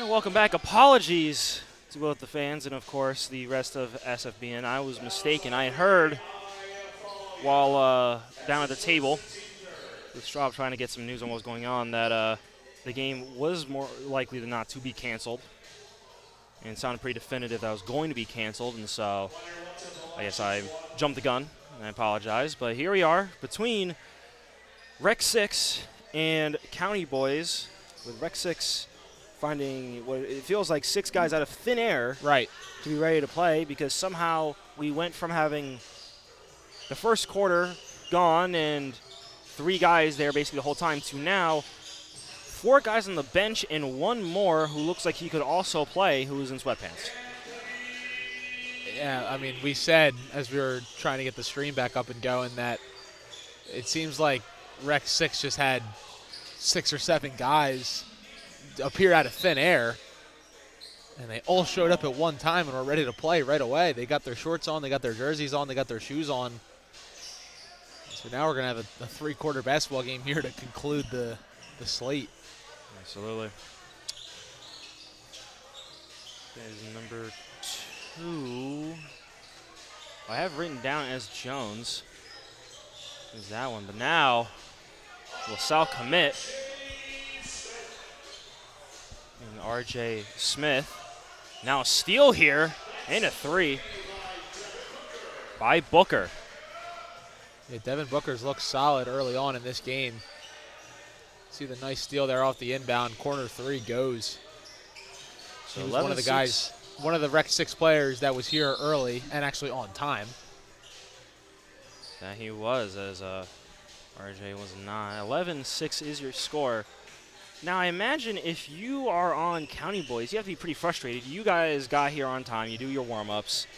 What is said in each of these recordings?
And welcome back. Apologies to both the fans and, of course, the rest of SFBN. I was mistaken. I had heard while down at the table with Straub trying to get some news on what was going on that the game was more likely than not to be canceled. And it sounded pretty definitive that it was going to be canceled. And so I guess I jumped the gun, and I apologize. But here we are between Rec 6 and County Boys, with Rec 6 finding what it feels like 6 guys out of thin air Right. to be ready to play, because somehow we went from having the first quarter gone and 3 guys there basically the whole time to now 4 guys on the bench and 1 more who looks like he could also play, who is in sweatpants. Yeah, I mean, we said as we were trying to get the stream back up and going that it seems like Rec 6 just had 6 or 7 guys appear out of thin air, and they all showed up at one time and were ready to play right away. They got their shorts on, they got their jerseys on, they got their shoes on. So now we're going to have a 3-quarter basketball game here to conclude the slate. Absolutely. That is number 2. I have written down as Jones. Is that one? But now, LaSalle commit. And RJ Smith. Now a steal here and a 3 by Booker. Yeah, Devin Booker's looked solid early on in this game. See the nice steal there off the inbound. Corner 3 goes. So he was one of the guys, one of the Rec 6 players that was here early and actually on time. That he was, as RJ was not. 11-6 is your score. Now, I imagine if you are on County Boys, you have to be pretty frustrated. You guys got here on time. You do your warm-ups.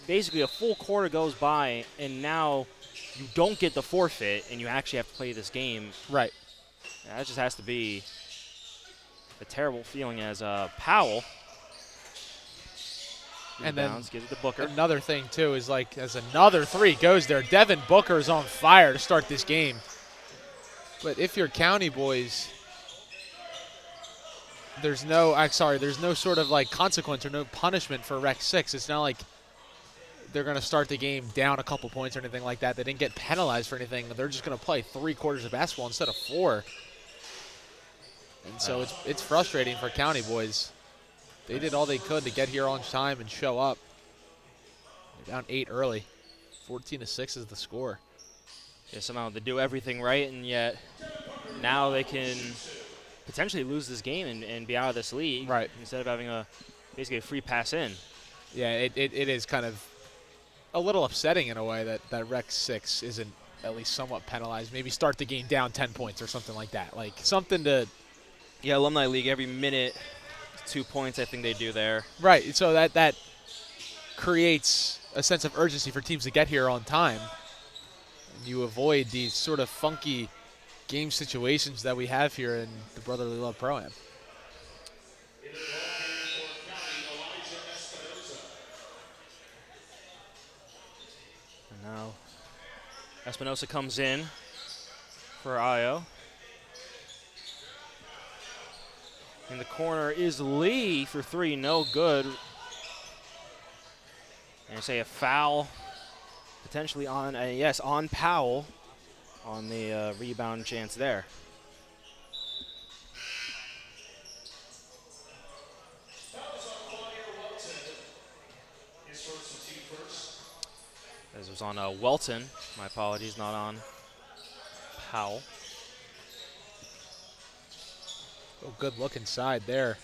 Basically, a full quarter goes by, and now you don't get the forfeit, and you actually have to play this game. Right. That just has to be a terrible feeling as Powell. And then gives it to Booker. Another thing, too, is like as another 3 goes there, Devin Booker is on fire to start this game. But if you're County Boys, there's no sort of like consequence or no punishment for Rec 6. It's not like they're going to start the game down a couple points or anything like that. They didn't get penalized for anything. They're just going to play 3 quarters of basketball instead of 4. And so it's frustrating for County Boys. They did all they could to get here on time and show up. They're down 8 early. 14-6 is the score. Yeah, somehow they do everything right, and yet now they can potentially lose this game and be out of this league, right, instead of having basically a free pass in. Yeah, it is kind of a little upsetting in a way that Rec 6 isn't at least somewhat penalized. Maybe start the game down 10 points or something like that. Like something to... Yeah, Alumni League, every minute, 2 points I think they do there. Right, so that creates a sense of urgency for teams to get here on time. And you avoid these sort of funky game situations that we have here in the Brotherly Love Pro-Am. And now Espinosa comes in for Io. In the corner is Lee for 3, no good. And say a foul potentially on, on Powell on the rebound chance there. This was on Welton. My apologies, not on Powell. Oh, good look inside there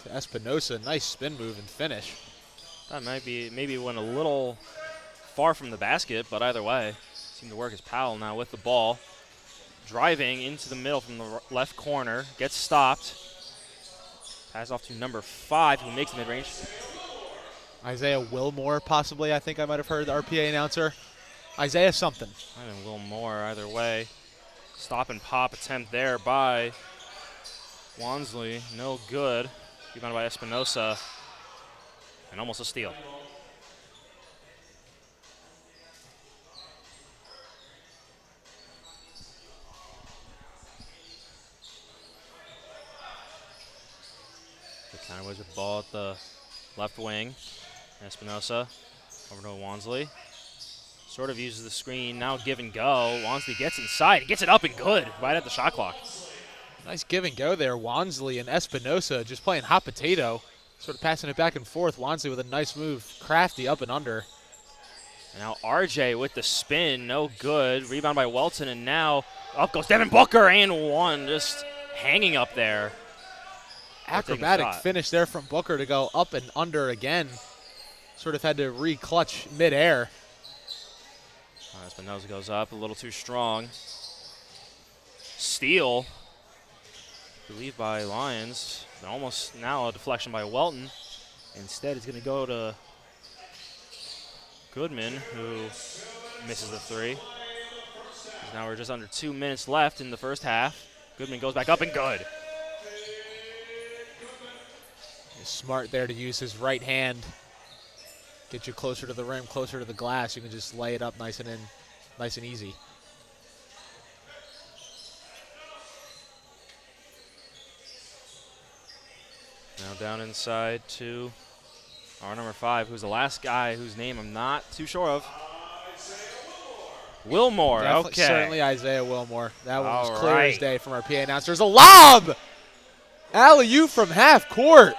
to Espinosa. Nice spin move and finish. That maybe went a little far from the basket, but either way, seemed to work as Powell now with the ball. Driving into the middle from the left corner, gets stopped. Pass off to number 5, who makes the mid-range. Isaiah Wilmore, possibly, I think I might have heard the RPA announcer. Isaiah something. I think Wilmore, either way. Stop and pop attempt there by Wansley, no good. Rebounded by Espinosa, and almost a steal. County Boys with the ball at the left wing. Espinosa over to Wansley. Sort of uses the screen. Now give and go. Wansley gets inside. He gets it up and good right at the shot clock. Nice give and go there. Wansley and Espinosa just playing hot potato. Sort of passing it back and forth. Wansley with a nice move. Crafty up and under. And now RJ with the spin. No good. Rebound by Welton. And now up goes Devin Booker and one. Just hanging up there. Acrobatic finish there from Booker to go up and under again. Sort of had to re-clutch midair. Espinosa goes up a little too strong. Steal. I believe by Lions. Almost now a deflection by Welton. Instead, it's going to go to Goodman, who misses the three. Now we're just under 2 minutes left in the first half. Goodman goes back up and good. He's smart there to use his right hand. Get you closer to the rim, closer to the glass. You can just lay it up nice and easy. Now down inside to our number 5, who's the last guy whose name I'm not too sure of. Wilmore, okay. Certainly Isaiah Wilmore. That one was clear right as day from our PA announcer. There's a lob! Alley-oop from half court.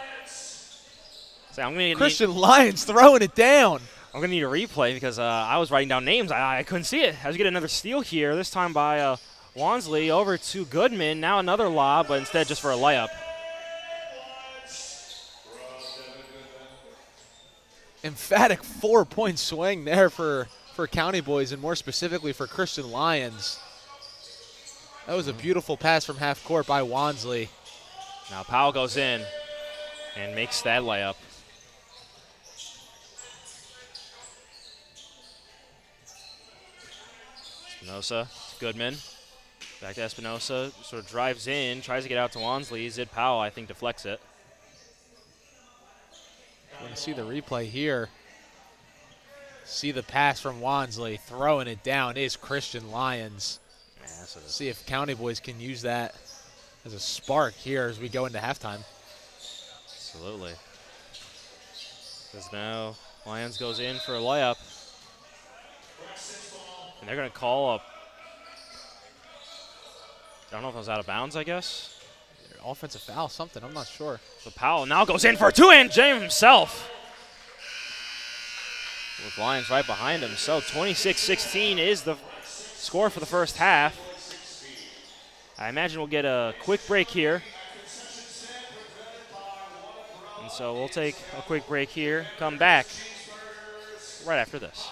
So I'm gonna Christian Lyons throwing it down. I'm going to need a replay because I was writing down names. I couldn't see it. As we get another steal here, this time by Wansley over to Goodman. Now another lob, but instead just for a layup. Emphatic 4-point swing there for County Boys, and more specifically for Christian Lyons. That was a beautiful pass from half court by Wansley. Now Powell goes in and makes that layup. Espinosa, Goodman, back to Espinosa, sort of drives in, tries to get out to Wansley. Zid Powell, I think, deflects it. Want to see the replay here. See the pass from Wansley. Throwing it down is Christian Lyons. Yeah, see if County Boys can use that as a spark here as we go into halftime. Absolutely. Because now Lyons goes in for a layup. And they're going to call up, I don't know if it was out of bounds, I guess. Offensive foul, something, I'm not sure. So Powell now goes in for a two-hand jam himself. With Lyons right behind him. So 26-16 is the score for the first half. I imagine we'll get a quick break here. And so we'll take a quick break here, come back right after this.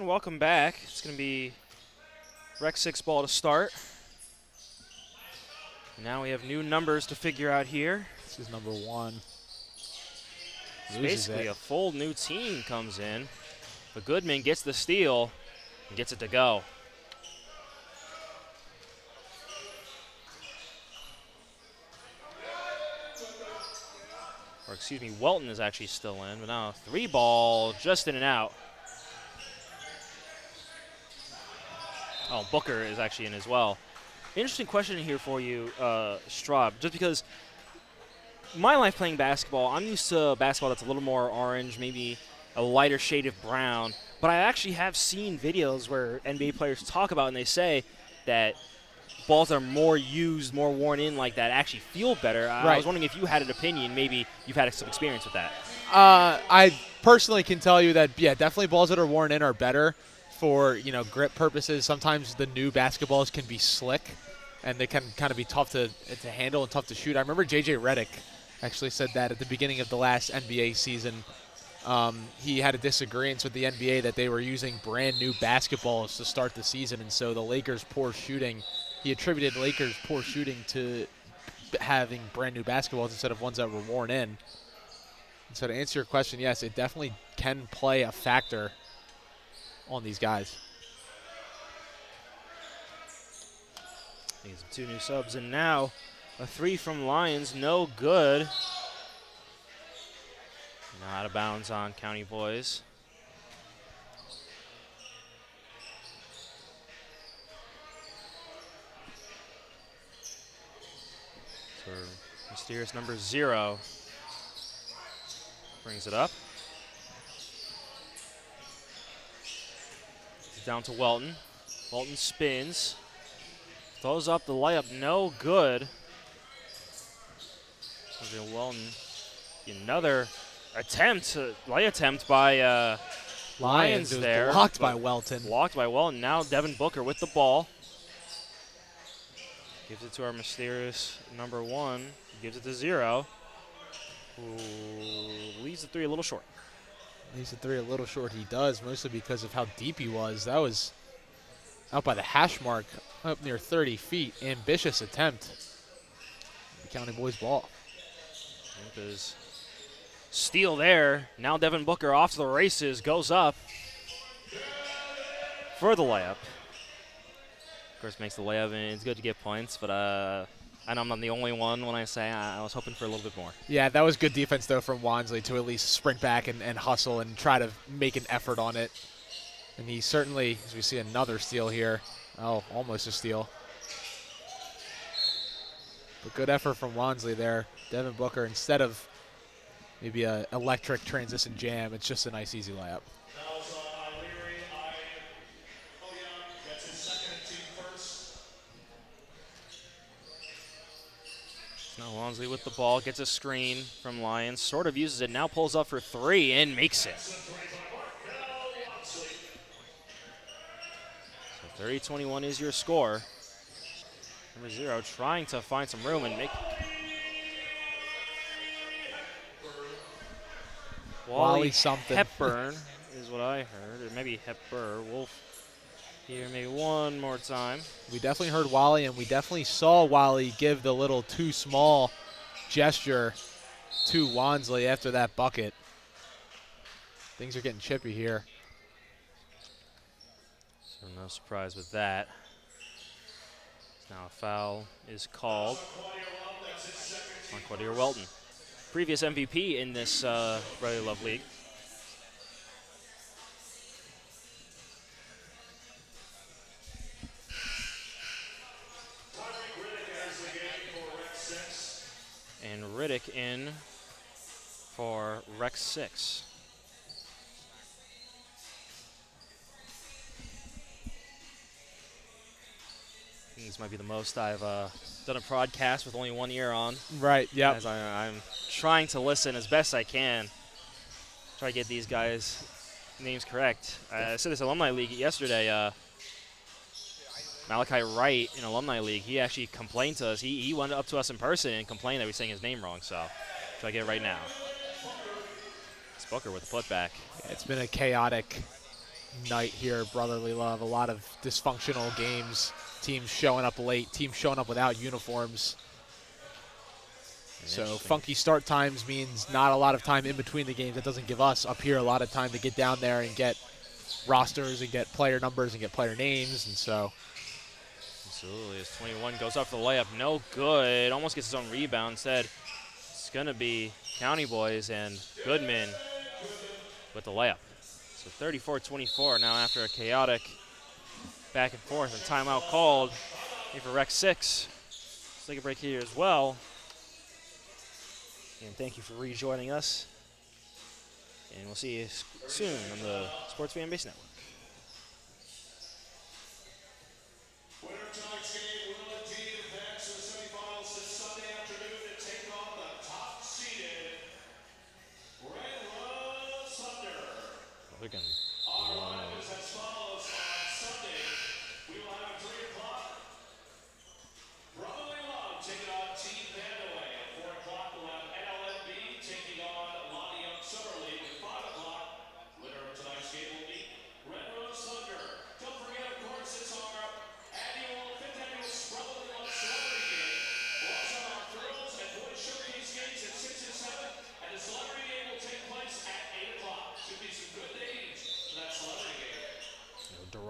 Welcome back. It's going to be Rec 6 ball to start. And now we have new numbers to figure out here. This is number 1. Basically a full new team comes in. But Goodman gets the steal and gets it to go. Or excuse me, Welton is actually still in, but now 3 ball just in and out. Oh, Booker is actually in as well. Interesting question here for you, Straub, just because my life playing basketball, I'm used to basketball that's a little more orange, maybe a lighter shade of brown, but I actually have seen videos where NBA players talk about and they say that balls that are more used, more worn in like that actually feel better. Right. I was wondering if you had an opinion, maybe you've had some experience with that. I personally can tell you that, yeah, definitely balls that are worn in are better. For grip purposes, sometimes the new basketballs can be slick, and they can kind of be tough to handle and tough to shoot. I remember J.J. Redick actually said that at the beginning of the last NBA season. He had a disagreement with the NBA that they were using brand new basketballs to start the season, and so the Lakers' poor shooting, he attributed Lakers' poor shooting to having brand new basketballs instead of ones that were worn in. And so to answer your question, yes, it definitely can play a factor on these guys. These 2 new subs, and now a 3 from Lions, no good. Now out of bounds on County Boys. So mysterious number 0 brings it up. It's down to Welton. Welton spins. Throws up the layup, no good. Welton, another lay attempt by Lions there. Blocked by Welton. Blocked by Welton. Now Devin Booker with the ball. Gives it to our mysterious number 1. Gives it to 0. Who leaves the 3 a little short. Leaves the 3 a little short. He does, mostly because of how deep he was. That was out by the hash mark, up near 30 feet. Ambitious attempt. The County Boys ball. There's steal there. Now Devin Booker off to the races, goes up for the layup. Of course, makes the layup, and it's good to get points, but I know I'm not the only one when I say I was hoping for a little bit more. Yeah, that was good defense, though, from Wansley to at least sprint back and hustle and try to make an effort on it. And he certainly, as we see another steal here, almost a steal. But good effort from Wansley there. Devin Booker, instead of maybe an electric transition jam, it's just a nice, easy layup. Now Wansley with the ball, gets a screen from Lions, sort of uses it, now pulls up for 3 and makes it. So 30-21 is your score. Number 0 trying to find some room and make. Wally something. Hepburn is what I heard, or maybe Hepburn. We'll hear maybe one more time. We definitely heard Wally, and we definitely saw Wally give the little too small gesture to Wansley after that bucket. Things are getting chippy here. So no surprise with that. Now a foul is called on Quadir Welton. Previous MVP in this Brotherly Love League. And Riddick in for Rec 6. I think this might be the most I've done a podcast with only one ear on. Right, yeah. As I'm trying to listen as best I can. Try to get these guys' names correct. I said this Alumni League yesterday. Malachi Wright in Alumni League, he actually complained to us. He went up to us in person and complained that we saying his name wrong, so try to get it right now. It's Booker with the putback. It's been a chaotic night here at Brotherly Love. A lot of dysfunctional games. Teams showing up late, teams showing up without uniforms. So funky start times means not a lot of time in between the games. That doesn't give us up here a lot of time to get down there and get rosters and get player numbers and get player names, and so. Absolutely, as 21 goes up for the layup, no good. Almost gets his own rebound. Instead, it's going to be County Boys and Goodman with the layup. So 34-24 now after a chaotic back and forth and timeout called here for Rec 6. Let's take a break here as well. And thank you for rejoining us. And we'll see you soon on the Sports Fan Base Network. Tonight's game will indeed advance to the semifinals this Sunday afternoon to take on the top-seeded Red Rose Thunder. They're going Our lineup is as follows on Sunday. We will have at 3 o'clock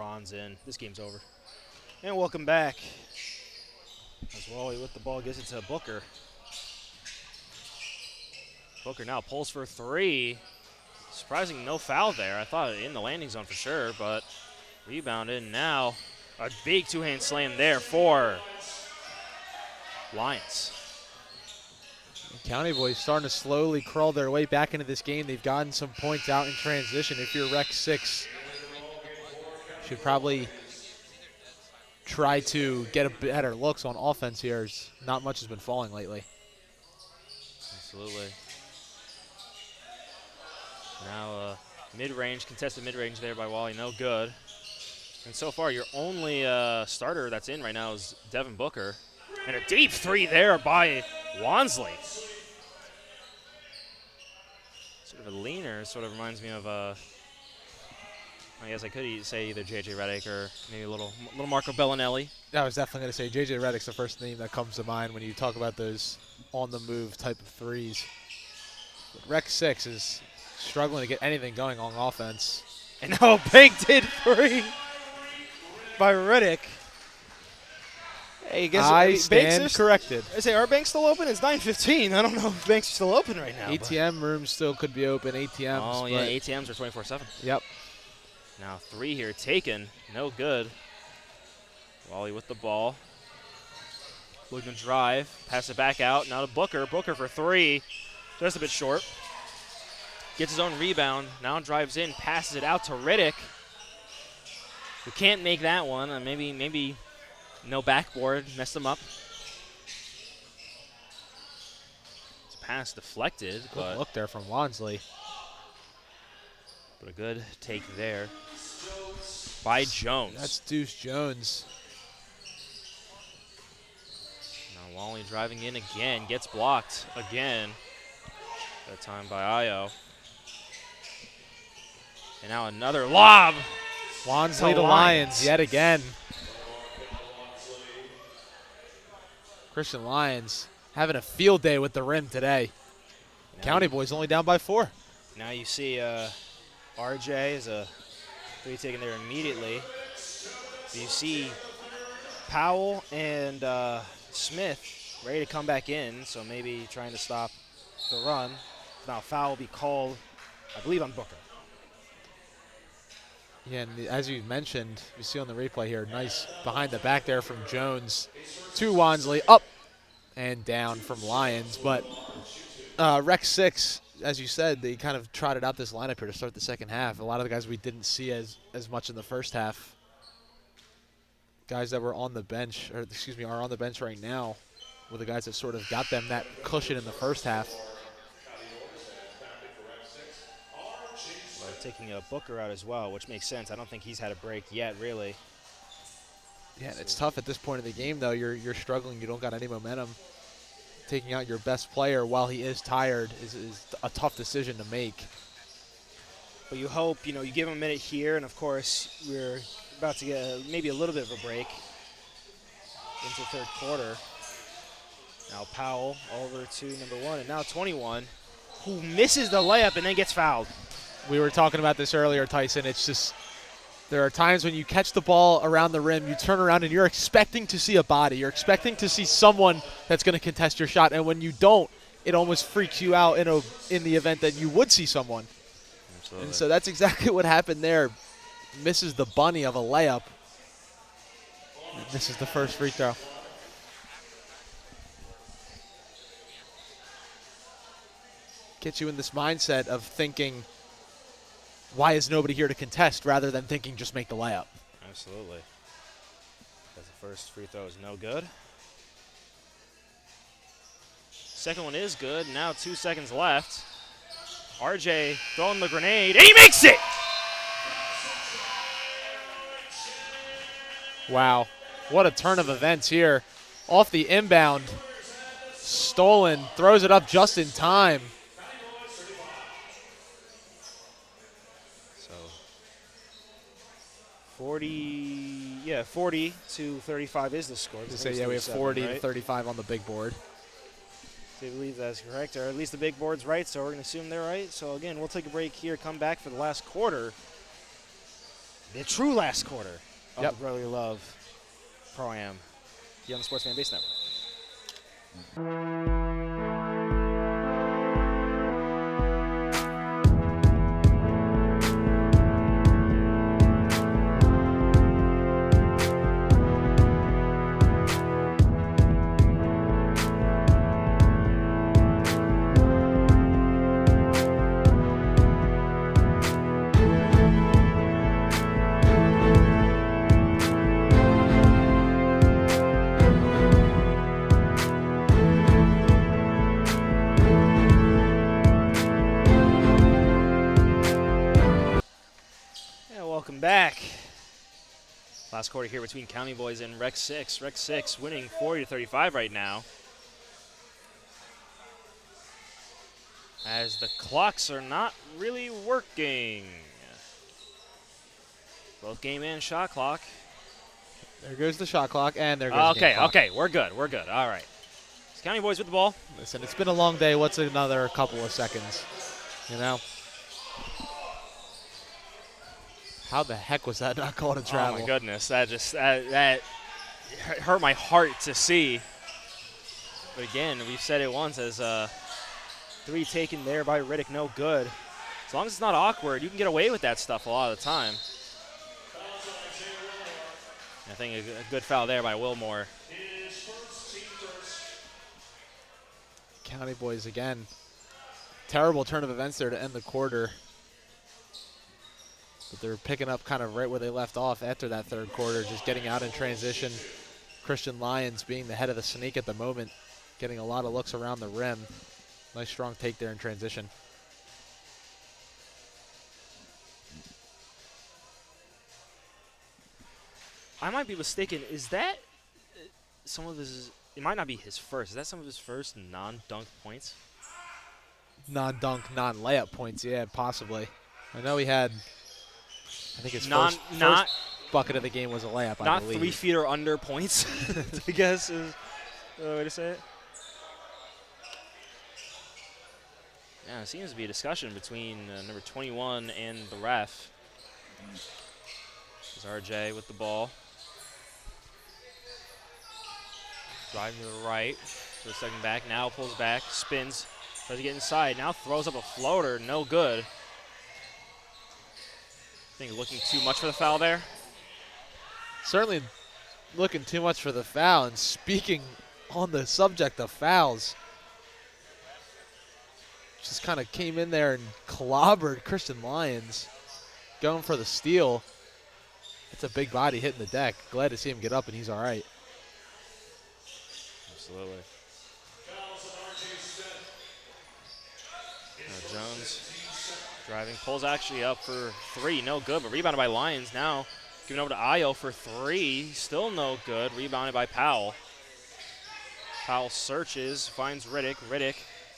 Ron's in. This game's over. And welcome back. As Wally with the ball gives it to Booker. Booker now pulls for three. Surprising no foul there. I thought in the landing zone for sure, but rebounded. Now a big two-hand slam there for Lions. County boys starting to slowly crawl their way back into this game. They've gotten some points out in transition. If you're Rec 6, should probably try to get a better looks on offense here, as not much has been falling lately. Absolutely. Now mid-range, contested mid-range there by Wally, no good. And so far, your only starter that's in right now is Devin Booker. And a deep three there by Wansley. Sort of a leaner, sort of reminds me of, I guess I could say either J.J. Redick or maybe a little Marco Bellinelli. I was definitely going to say J.J. Redick's the first name that comes to mind when you talk about those on-the-move type of threes. But Rec 6 is struggling to get anything going on offense. And now a banked-in three by Redick. Hey, guess I Banks stand is- corrected. I say, are banks still open? It's 9:15. I don't know if banks are still open right now. but- ATM rooms still could be open, ATMs. Oh, yeah, but- ATMs are 24/7. Yep. Now three here taken. No good. Wally with the ball. Looking to drive. Pass it back out. Now to Booker. Booker for three. Just a bit short. Gets his own rebound. Now drives in. Passes it out to Riddick. Who can't make that one. Maybe no backboard. Messed him up. It's a pass deflected. Good But look there from Wansley. a good take there by Jones. That's Deuce Jones. Now Wally driving in again, gets blocked again. That time by Io. And now another lob. Wansley To to Lions. Lions yet again. Christian Lyons having a field day with the rim today. County boys only down by 4. Now you see RJ is a three taken there immediately. You see Powell and Smith ready to come back in, so maybe trying to stop the run. Now foul will be called, I believe, on Booker. Yeah, and as you mentioned, you see on the replay here, nice behind the back there from Jones to Wansley, up and down from Lyons. But Rec 6, as you said, they kind of trotted out this lineup here to start the second half. A lot of the guys we didn't see as much in the first half. Guys that were on the bench, or excuse me, are on the bench right now, were the guys that sort of got them that cushion in the first half. Taking a Booker out as well, which makes sense. I don't think he's had a break yet, really. Yeah, and it's tough at this point of the game, though. You're struggling. You don't got any momentum. Taking out your best player while he is tired is a tough decision to make. But you hope, you give him a minute here, and of course, we're about to get maybe a little bit of a break into the third quarter. Now Powell over to number 1, and now 21, who misses the layup and then gets fouled. We were talking about this earlier, Tyson. It's just there are times when you catch the ball around the rim, you turn around and you're expecting to see a body. You're expecting to see someone that's going to contest your shot, and when you don't, it almost freaks you out in the event that you would see someone. Absolutely. And so that's exactly what happened there. Misses the bunny of a layup. This is the first free throw. Gets you in this mindset of thinking, why is nobody here to contest, rather than thinking just make the layup. Absolutely. Because the first free throw is no good. Second one is good. Now 2 seconds left. RJ throwing the grenade, and he makes it! Wow. What a turn of events here. Off the inbound. Stolen. Throws it up just in time. So 40 to 35 is the score. So yeah, we have 40 to 35 on the big board. I believe that's correct, or at least the big board's right, so we're going to assume they're right. So again, we'll take a break here, come back for the last quarter. the true last quarter of Yep. the Brotherly Love Pro-Am here on the Sports Fan Base Network. Yeah, welcome back. Last quarter here between County Boys and Rec 6. Rec 6 winning 40-35 right now. As the clocks are not really working. Both game and shot clock. There goes the shot clock, and there goes the game clock. Okay, we're good. All right. So County Boys with the ball. Listen, it's been a long day. What's another couple of seconds? You know? How the heck was that not called a travel? Oh my goodness, that hurt my heart to see. But again, we've said it once as 3 taken there by Riddick, no good. As long as it's not awkward, you can get away with that stuff a lot of the time. I think a good foul there by Wilmore. County Boys again. Terrible turn of events there to end the quarter. But they're picking up kind of right where they left off after that third quarter, just getting out in transition. Christian Lyons being the head of the sneak at the moment, getting a lot of looks around the rim. Nice strong take there in transition. I might be mistaken. Is that some of his? It might not be his first. Is that some of his first non-dunk points? Non-dunk, non-layup points, yeah, possibly. I know he had, I think his Not first bucket of the game was a layup, I not believe. 3 feet or under points. I guess is the way to say it. Yeah, it seems to be a discussion between number 21 and the ref. There's RJ with the ball. Driving to the right. For a second back. Now pulls back. Spins. Tries to get inside. Now throws up a floater. No good. I think looking too much for the foul there. Certainly looking too much for the foul. And speaking on the subject of fouls, just kind of came in there and clobbered Christian Lyons, going for the steal. It's a big body hitting the deck. Glad to see him get up, and he's all right. Absolutely. Jones driving, pulls actually up for 3, no good, but rebounded by Lyons. Now giving over to Ayo for 3, still no good, rebounded by Powell. Powell searches, finds Riddick. Riddick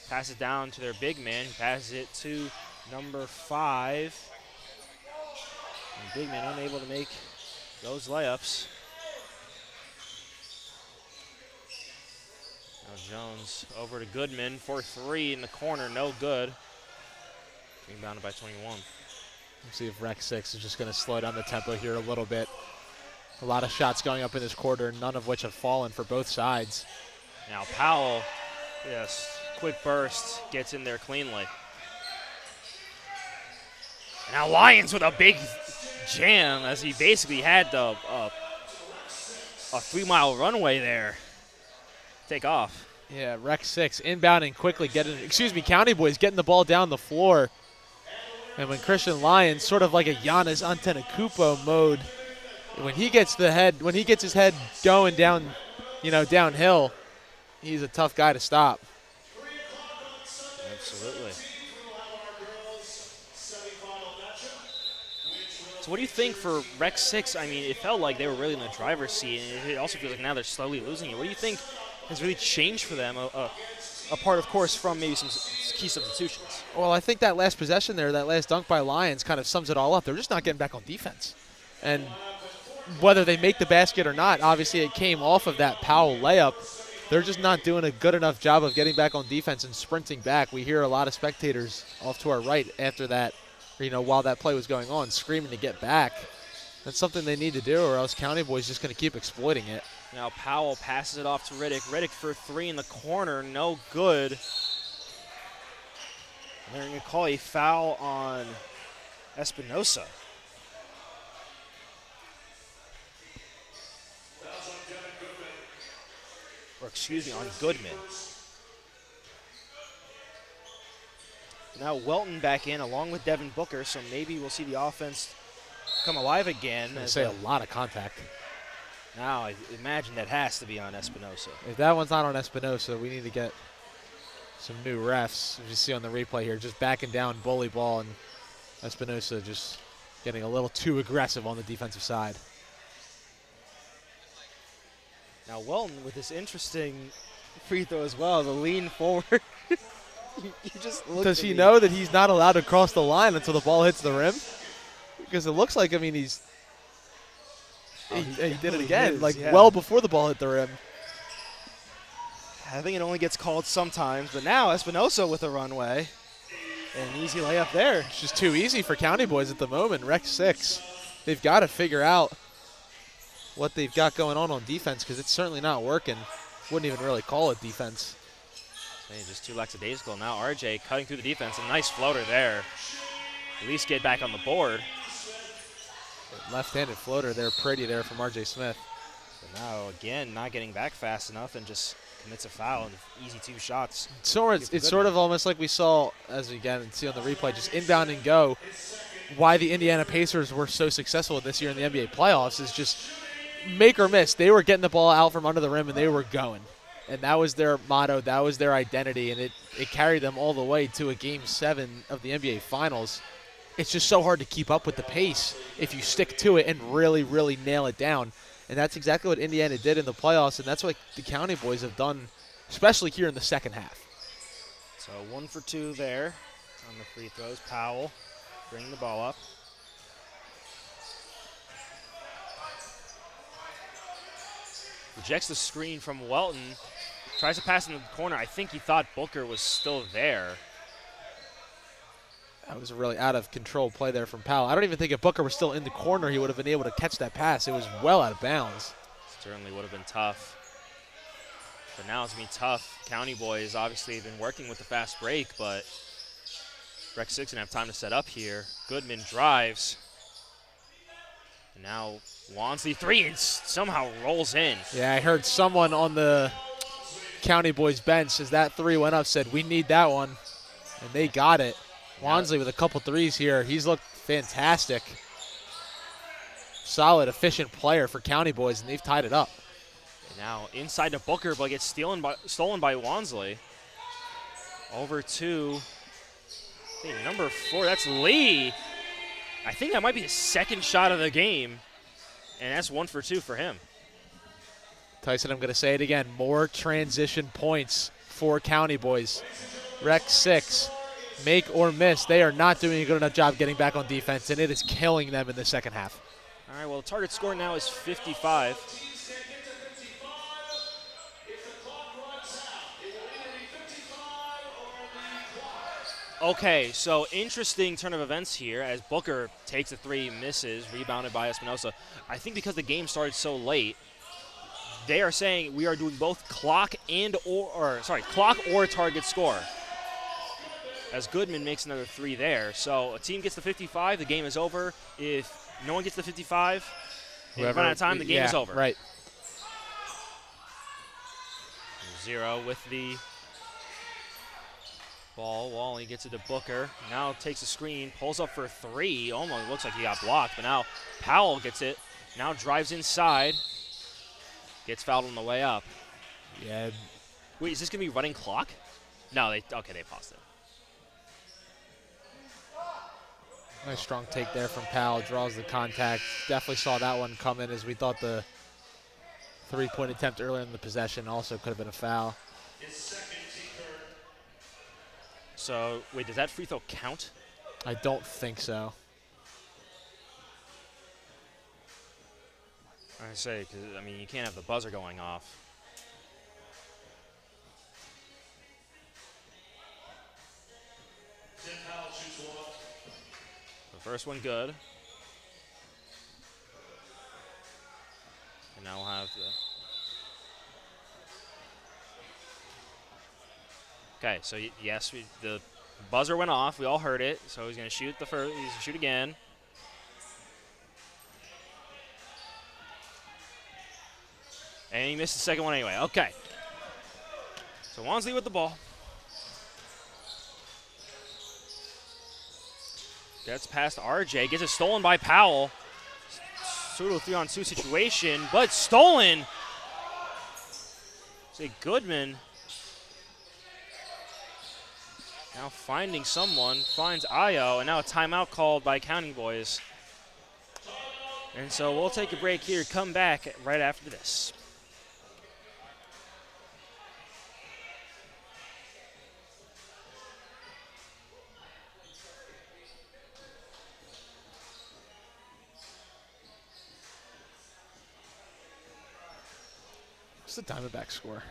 passes down to their big man, passes it to number 5. And big man unable to make those layups. Now Jones over to Goodman for 3 in the corner, no good. Rebounded by 21. Let's see if Rec 6 is just going to slow down the tempo here a little bit. A lot of shots going up in this quarter, none of which have fallen for both sides. Now Powell, yes, quick burst, gets in there cleanly. And now Lyons with a big jam as he basically had a 3-mile runway there. Take off. Yeah, Rec 6 inbounding quickly, County Boys getting the ball down the floor. And when Christian Lyons, sort of like a Giannis Antetokounmpo mode, when he gets his head going down, downhill, he's a tough guy to stop. Absolutely. So what do you think for Rec 6? I mean, it felt like they were really in the driver's seat, and it also feels like now they're slowly losing it. What do you think has really changed for them, apart, of course, from maybe some key substitutions? Well, I think that last possession there, that last dunk by Lyons kind of sums it all up. They're just not getting back on defense. And whether they make the basket or not, obviously it came off of that Powell layup. They're just not doing a good enough job of getting back on defense and sprinting back. We hear a lot of spectators off to our right after that, while that play was going on, screaming to get back. That's something they need to do, or else County Boys just going to keep exploiting it. Now Powell passes it off to Riddick. Riddick for three in the corner, no good. And they're going to call a foul on Espinosa. Or excuse me, on Goodman. Now Welton back in along with Devin Booker, so maybe we'll see the offense come alive again. I as say a lot of contact. Now I imagine that has to be on Espinosa. If that one's not on Espinosa, we need to get some new refs. As you see on the replay here, just backing down bully ball, and Espinosa just getting a little too aggressive on the defensive side. Now Welton with this interesting free throw as well, the lean forward. you just looked Does at he me. know that he's not allowed to cross the line until the ball hits the rim? Because it looks like, I mean, he did it again, is, like yeah. well before the ball hit the rim. I think it only gets called sometimes, but now Espinosa with a runway. And an easy layup there. It's just too easy for County Boys at the moment. Rec 6. They've got to figure out what they've got going on defense, because it's certainly not working. Wouldn't even really call it defense. Hey, just too lackadaisical. Now RJ cutting through the defense. A nice floater there. At least get back on the board. Left-handed floater there, pretty there from RJ Smith. But now, again, not getting back fast enough and just commits a foul and easy two shots. So it's sort of almost like we saw, as we again see on the replay, just inbound and go. Why the Indiana Pacers were so successful this year in the NBA playoffs is just make or miss. They were getting the ball out from under the rim and they were going. And that was their motto, that was their identity, and it carried them all the way to a Game 7 of the NBA Finals. It's just so hard to keep up with the pace if you stick to it and really, really nail it down. And that's exactly what Indiana did in the playoffs, and that's what the County Boys have done, especially here in the second half. So 1 for 2 there on the free throws. Powell bringing the ball up. Rejects the screen from Welton. Tries to pass in the corner. I think he thought Booker was still there. That was a really out of control play there from Powell. I don't even think if Booker was still in the corner, he would have been able to catch that pass. It was well out of bounds. Certainly would have been tough. But now it's going to be tough. County Boys obviously have been working with the fast break, but Rec 6 didn't have time to set up here. Goodman drives. And now Wansley 3 and somehow rolls in. Yeah, I heard someone on the County Boys bench as that 3 went up said, we need that one. And they got it. Wansley with a couple threes here. He's looked fantastic. Solid, efficient player for County Boys, and they've tied it up. And now inside to Booker, but gets stolen by Wansley. Over to number 4. That's Lee. I think that might be his second shot of the game. And that's 1 for 2 for him. Tyson, I'm going to say it again. More transition points for County Boys. Rec 6. Make or miss. They are not doing a good enough job getting back on defense, and it is killing them in the second half. All right, well, the target score now is 55. Okay, so interesting turn of events here as Booker takes a 3, misses, rebounded by Espinosa. I think because the game started so late, they are saying we are doing both clock or target score. As Goodman makes another 3 there. So a team gets the 55, the game is over. If no one gets the 55, and run out of time, the game is over. Right. 0 with the ball. Wally gets it to Booker. Now takes a screen, pulls up for 3. Almost looks like he got blocked, but now Powell gets it. Now drives inside. Gets fouled on the way up. Yeah. Wait, is this going to be running clock? No, they paused it. Nice strong take there from Powell. Draws the contact. Definitely saw that one coming, as we thought the 3-point attempt earlier in the possession also could have been a foul. So, wait, does that free throw count? I don't think so. I say, because, I mean, you can't have the buzzer going off. The first one good. Now we'll have the. Okay, so yes, the buzzer went off. We all heard it. So he's going to shoot the first. He's going to shoot again. And he missed the second one anyway. Okay. So Wansley with the ball. Gets past RJ. Gets it stolen by Powell. Pseudo 3-on-2 situation, but stolen. Say Goodman. Now finding someone. Finds Ayo. And now a timeout called by County Boys. And so we'll take a break here. Come back right after this. What's the Diamondback score?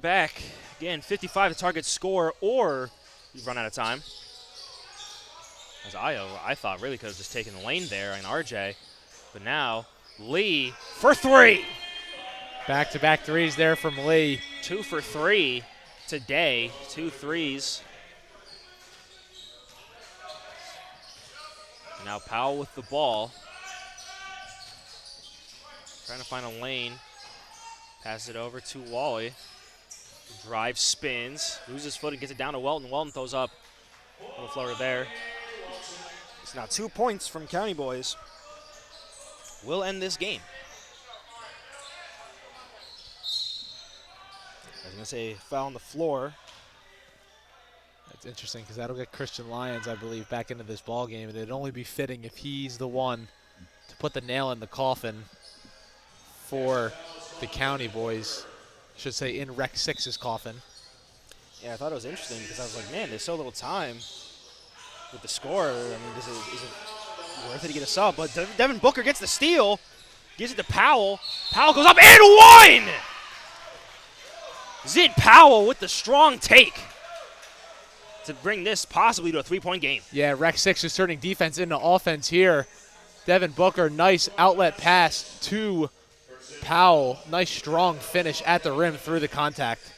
Back again, 55 to target score, or you run out of time. As Ayo, I thought, really could have just taken the lane there on RJ, but now Lee for three. Back-to-back threes there from Lee. 2 for 3 today, 2 threes. Now Powell with the ball, trying to find a lane. Pass it over to Wally. Drive, spins, loses footing, gets it down to Welton. Welton throws up a little floater there. It's now 2 points from County Boys. We'll end this game. I was going to say foul on the floor. That's interesting because that'll get Christian Lyons, I believe, back into this ball game, and it'd only be fitting if he's the one to put the nail in the coffin for the County Boys. Should say in Rec 6's coffin. Yeah, I thought it was interesting because I was like, man, there's so little time with the score. I mean, is it worth it to get a sub? But Devin Booker gets the steal, gives it to Powell. Powell goes up and one! Zid Powell with the strong take to bring this possibly to a 3-point game. Yeah, Rec 6 is turning defense into offense here. Devin Booker, nice outlet pass to Powell. Nice strong finish at the rim through the contact.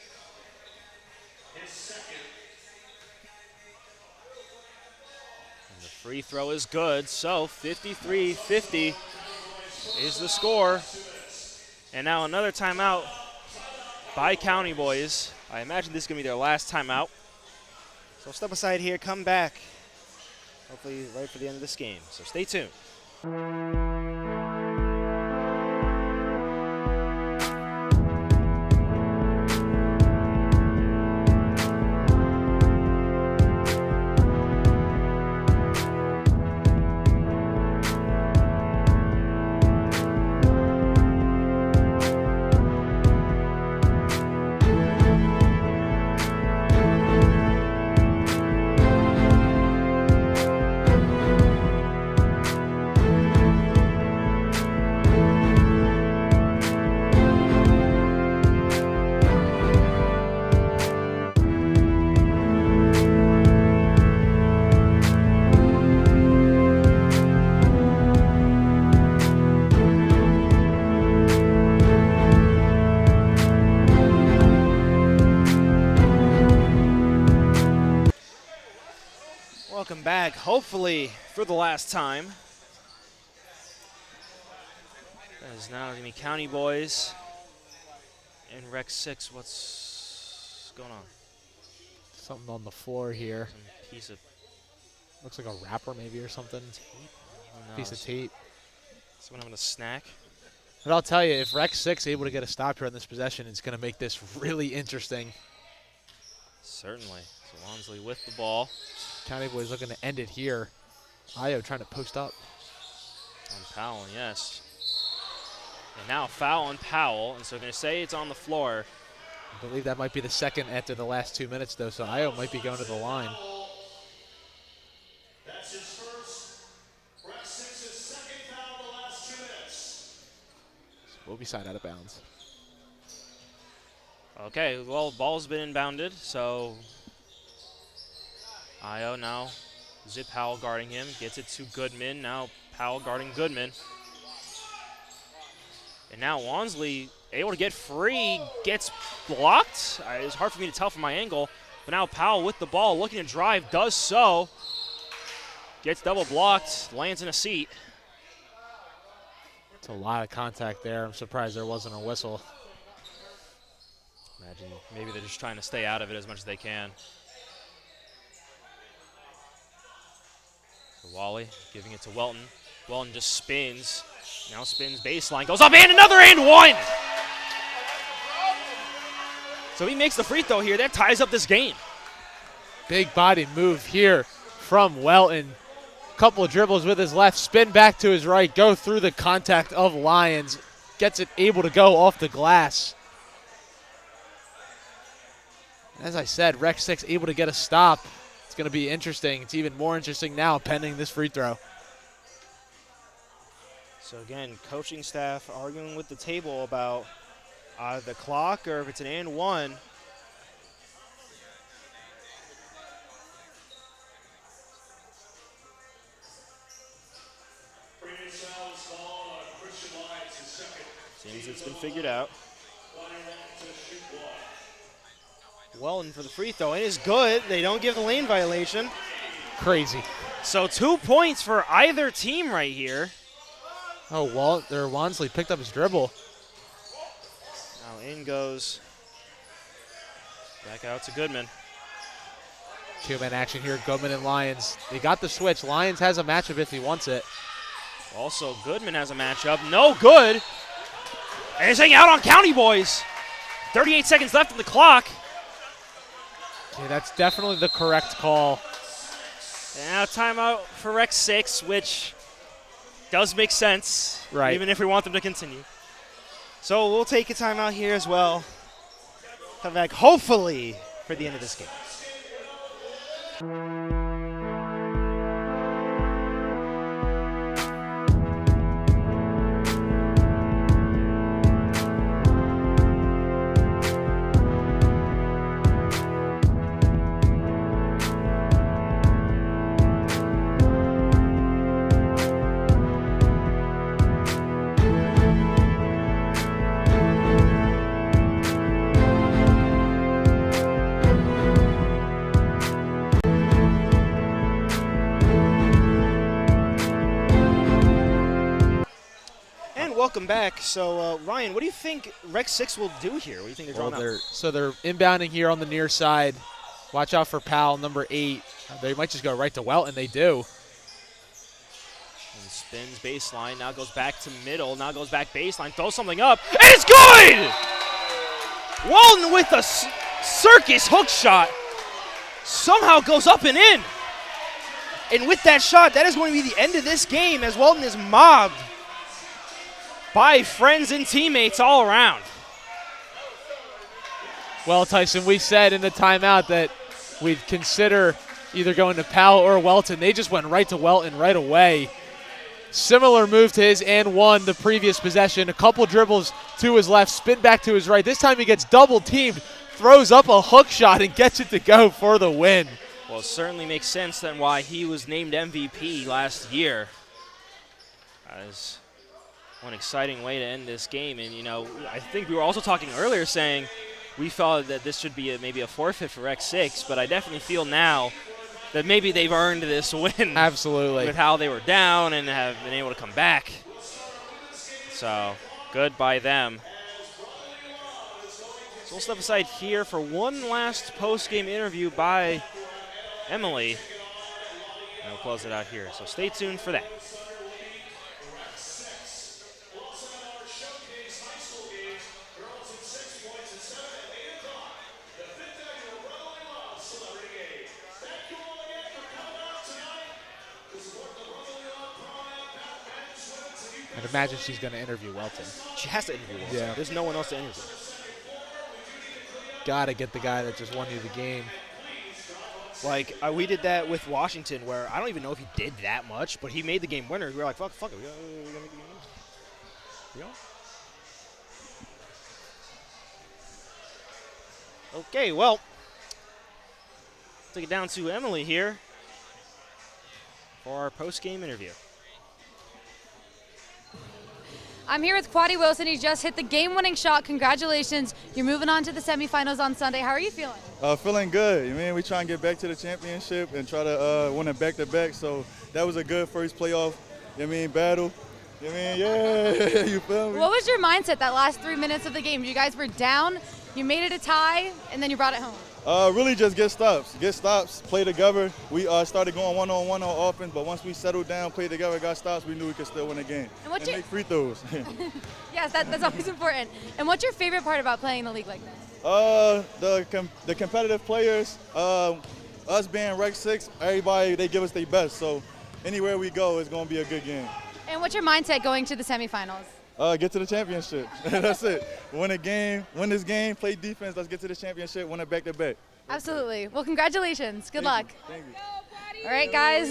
And the free throw is good, so 53-50 is the score. And now another timeout by County Boys. I imagine this is going to be their last timeout. So step aside here, come back, hopefully right for the end of this game. So stay tuned. Welcome back, hopefully for the last time. That is now going to be County Boys and Rec 6. What's going on? Something on the floor here. Some piece of Looks like a wrapper maybe or something. tape? Who Piece of knows? tape. Someone having a snack? But I'll tell you, if Rec 6 able to get a stop here on this possession, it's going to make this really interesting. Certainly. So Wansley with the ball. County Boys looking to end it here. Io trying to post up. On Powell, yes. And now foul on Powell, and so they're going to say it's on the floor. I believe that might be the second after the last 2 minutes, though, so Io might be going to the line. That's his first. Rec 6's second foul in the last 2 minutes. Will be side out of bounds. Okay, well, ball's been inbounded, so Io now, Zip Powell guarding him, gets it to Goodman. Now Powell guarding Goodman. And now Wansley able to get free, gets blocked. It's hard for me to tell from my angle, but now Powell with the ball, looking to drive, does so. Gets double blocked, lands in a seat. It's a lot of contact there. I'm surprised there wasn't a whistle. Imagine maybe they're just trying to stay out of it as much as they can. So Wally giving it to Welton. Welton just spins. Now spins baseline, goes up, and another and one! So he makes the free throw here. That ties up this game. Big body move here from Welton. Couple of dribbles with his left, spin back to his right, go through the contact of Lyons. Gets it able to go off the glass. As I said, Rec 6 able to get a stop. It's going to be interesting. It's even more interesting now pending this free throw. So again, coaching staff arguing with the table about the clock or if it's an and one. Previous foul is called on Christian Lyons, his second. Seems it's been figured out. To shoot one. Welton for the free throw. It is good. They don't give the lane violation. Crazy. So 2 points for either team right here. Oh, Wansley picked up his dribble. Now in goes. Back out to Goodman. Two-man action here, Goodman and Lyons. They got the switch. Lyons has a matchup if he wants it. Also, Goodman has a matchup. No good. And it's hanging out on County Boys. 38 seconds left on the clock. Okay, that's definitely the correct call. And now timeout for Rec 6, which does make sense, Right. even if we want them to continue. So we'll take a timeout here as well. Come back, hopefully, for the end of this game. Welcome back. So, Ryan, what do you think Rec 6 will do here? What do you think they're drawing up? So they're inbounding here on the near side. Watch out for Powell, number 8. They might just go right to Welton. They do. And spins baseline. Now goes back to middle. Now goes back baseline. Throws something up. And it's good! Welton with a circus hook shot. Somehow goes up and in. And with that shot, that is going to be the end of this game as Welton is mobbed by friends and teammates all around. Well, Tyson, we said in the timeout that we'd consider either going to Powell or Welton. They just went right to Welton right away. Similar move to his and one the previous possession. A couple dribbles to his left, spin back to his right. This time he gets double teamed, throws up a hook shot, and gets it to go for the win. Well, it certainly makes sense then why he was named MVP last year. As one exciting way to end this game. And, you know, I think we were also talking earlier saying we felt that this should be maybe a forfeit for Rec 6, but I definitely feel now that maybe they've earned this win. Absolutely. With how they were down and have been able to come back. So, good by them. So we'll step aside here for one last post-game interview by Emily. And we'll close it out here. So stay tuned for that. imagine she's going to interview Welton. She has to interview Wilson. Yeah. There's no one else to interview. Got to get the guy that just won you the game. Like, we did that with Washington, where I don't even know if he did that much, but he made the game winner. We were like, fuck it. We're gonna make the game winner. Okay, well, take it down to Emily here for our post-game interview. I'm here with Quaddy Wilson. He just hit the game-winning shot. Congratulations. You're moving on to the semifinals on Sunday. How are you feeling? Feeling good. We try and get back to the championship and try to win it back-to-back. So that was a good first playoff, battle. Yeah, you feel me? What was your mindset that last 3 minutes of the game? You guys were down, you made it a tie, and then you brought it home. Really just get stops, play together. We started going one-on-one on offense, but once we settled down, played together, got stops, we knew we could still win the game. And make free throws. Yes, that's always important. And what's your favorite part about playing in a league like this? The competitive players, us being Rec 6, everybody, they give us their best. So anywhere we go, it's going to be a good game. And what's your mindset going to the semifinals? Get to the championship. That's it. Win this game, play defense. Let's get to the championship, win it back-to-back. Absolutely. Well, congratulations. Good luck. Thank you. All right, guys.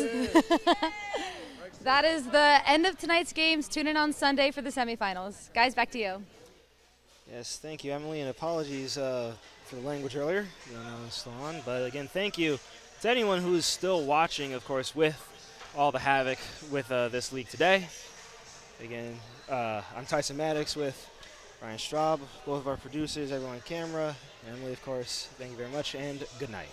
That is the end of tonight's games. Tune in on Sunday for the semifinals. Guys, back to you. Yes, thank you, Emily, and apologies for the language earlier. I don't know what's still on, but again, thank you to anyone who is still watching, of course, with all the havoc with this league today. Again, I'm Tyson Maddox with Ryan Straub, both of our producers, everyone on camera, and Emily, of course. Thank you very much, and good night.